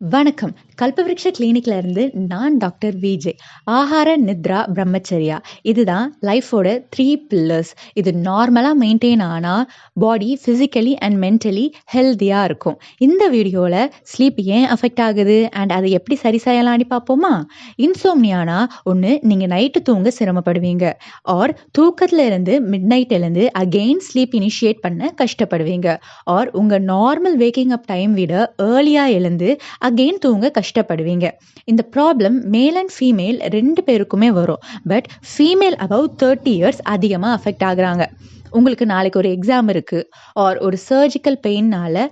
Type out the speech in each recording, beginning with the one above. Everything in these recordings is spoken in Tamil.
வணக்கம். கல்பவ்ருக்ஷ கிளினிக்ல இருந்து நான் டாக்டர் விஜே. ஆகார, நித்ரா, பிரம்மச்சரியா இதுதான் லைஃபோட 3 பில்லர்ஸ். இது நார்மலா மெயின்டெயின் ஆனா பாடி பிசிக்கலி அண்ட் மென்டலி ஹெல்தியா இருக்கும். இந்த வீடியோல ஸ்லீப் ஏன் அஃபெக்ட் ஆகுது அண்ட் அதை எப்படி சரி செய்யலாம்னு பார்ப்போமா? இன்சோம்னியானா ஒன்று நீங்கள் நைட்டு தூங்க சிரமப்படுவீங்க. ஆர் தூக்கத்துல இருந்து மிட் நைட் எழுந்து அகெயின் ஸ்லீப் இனிஷியேட் பண்ண கஷ்டப்படுவீங்க. ஆர் உங்கள் நார்மல் வேக்கிங் அப் டைம் விட ஏர்லியாக எழுந்து அகெயின் தூங்க கஷ்டப்படுவீங்க. இந்த ப்ராப்ளம் மேல் அண்ட் ஃபீமேல் 2 பேருக்குமே வரும். பட் ஃபீமேல் அபவ் 30 இயர்ஸ் அதிகமாக அஃபெக்ட் ஆகுறாங்க. உங்களுக்கு நாளைக்கு ஒரு எக்ஸாம் இருக்குது ஆர் ஒரு சர்ஜிக்கல் பெயின்னால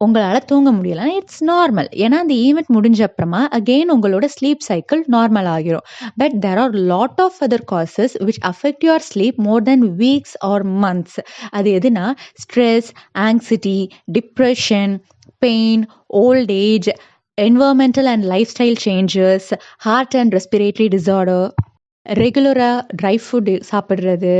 உங்களால் தூங்க முடியலன்னா இட்ஸ் நார்மல். ஏன்னா அந்த ஈவெண்ட் முடிஞ்ச அப்புறமா அகெயின் உங்களோட ஸ்லீப் சைக்கிள் நார்மல் ஆகிரும். But there are lot of other causes which affect your sleep more than weeks or months. அது எதுனா stress, anxiety, depression, pain, old age, environmental and lifestyle changes, heart and respiratory disorder, ரெகுலராக ட்ரை ஃபுட் சாப்பிட்றது,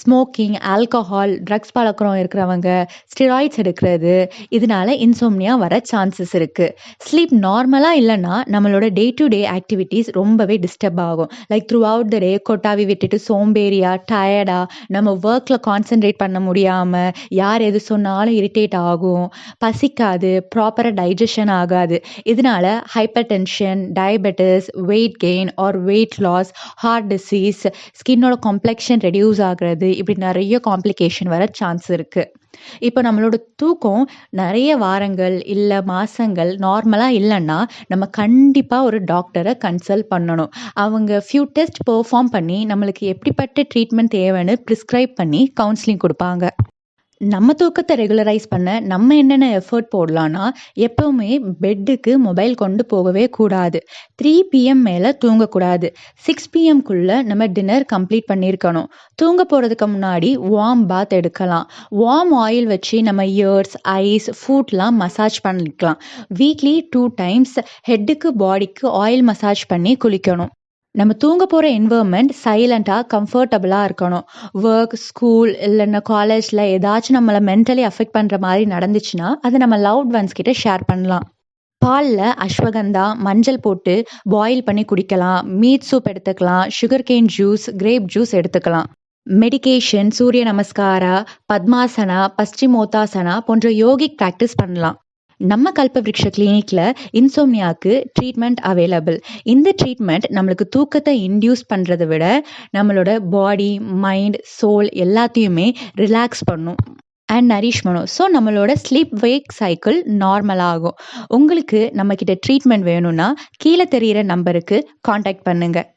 ஸ்மோக்கிங், ஆல்கஹால், ட்ரக்ஸ் பழக்கம் இருக்கிறவங்க, ஸ்டிராய்ட்ஸ் எடுக்கிறது, இதனால இன்சோம்னியா வர சான்சஸ் இருக்குது. ஸ்லீப் நார்மலாக இல்லைன்னா நம்மளோட டே டு டே ஆக்டிவிட்டீஸ் ரொம்பவே டிஸ்டர்ப் ஆகும். லைக் த்ரூ அவுட் த டே கொட்டாவி விட்டுட்டு சோம்பேறியா, டயர்டாக, நம்ம ஒர்க்கில் கான்சென்ட்ரேட் பண்ண முடியாமல், யார் எது சொன்னாலும் இரிட்டேட் ஆகும், பசிக்காது, ப்ராப்பராக டைஜஷன் ஆகாது. இதனால hypertension, diabetes, weight gain or weight loss, heart disease, ஸ்கின்னோட காம்ப்ளெக்ஷன் ரெடியூஸ் ஆகிறது, இப்படி நிறைய காம்ப்ளிகேஷன் வர சான்ஸ் இருக்குது. இப்போ நம்மளோட தூக்கம் நிறைய வாரங்கள் இல்லை மாதங்கள் நார்மலாக இல்லைன்னா நம்ம கண்டிப்பாக ஒரு டாக்டரை கன்சல்ட் பண்ணணும். அவங்க ஃபியூ டெஸ்ட் பெர்ஃபார்ம் பண்ணி நம்மளுக்கு எப்படிப்பட்ட ட்ரீட்மெண்ட் தேவைன்னு ப்ரிஸ்கிரைப் பண்ணி கவுன்சிலிங் கொடுப்பாங்க. நம்ம தூக்கத்தை ரெகுலரைஸ் பண்ண நம்ம என்னென்ன எஃபர்ட் போடலான்னா, எப்போவுமே பெட்டுக்கு மொபைல் கொண்டு போகவே கூடாது. 3 PM மேலே தூங்கக்கூடாது. 6 PMக்குள்ளே நம்ம டின்னர் கம்ப்ளீட் பண்ணியிருக்கணும். தூங்க போகிறதுக்கு முன்னாடி வார்ம் பாத் எடுக்கலாம். வார்ம் ஆயில் வச்சு நம்ம இயர்ஸ், ஐஸ், ஃபுட்லாம் மசாஜ் பண்ணிக்கலாம். வீக்லி 2 times ஹெட்டுக்கு பாடிக்கு ஆயில் மசாஜ் பண்ணி குளிக்கணும். நம்ம தூங்க போகிற என்வரன்மெண்ட் சைலண்ட்டாக கம்ஃபர்டபுளாக இருக்கணும். ஒர்க், ஸ்கூல் இல்லைன்னா காலேஜில் ஏதாச்சும் நம்மளை மென்டலி அஃபெக்ட் பண்ணுற மாதிரி நடந்துச்சுன்னா அதை நம்ம லவ்ட் ஒன்ஸ் கிட்ட ஷேர் பண்ணலாம். பாலில் அஸ்வகந்தா, மஞ்சள் போட்டு பாயில் பண்ணி குடிக்கலாம். மீட் சூப் எடுத்துக்கலாம். Sugar cane juice, grape juice எடுத்துக்கலாம். மெடிகேஷன், சூரிய நமஸ்காரா, பத்மாசனா, பஸ்டிமோத்தாசனா போன்ற யோகிக் ப்ராக்டிஸ் பண்ணலாம். நம்ம கல்பவ்ருக்ஷ கிளினிக்ல இன்சோம்னியாவுக்கு ட்ரீட்மெண்ட் அவைலபிள். இந்த ட்ரீட்மெண்ட் நம்மளுக்கு தூக்கத்தை இன்டியூஸ் பண்ணுறதை விட நம்மளோட பாடி, மைண்ட், சோல் எல்லாத்தையுமே ரிலாக்ஸ் பண்ணும் அண்ட் நரிஷ் பண்ணும். ஸோ நம்மளோட ஸ்லீப் வேக் சைக்கிள் நார்மல் ஆகும். உங்களுக்கு நம்மக்கிட்ட ட்ரீட்மெண்ட் வேணும்னா கீழே தெரிகிற நம்பருக்கு காண்டாக்ட் பண்ணுங்கள்.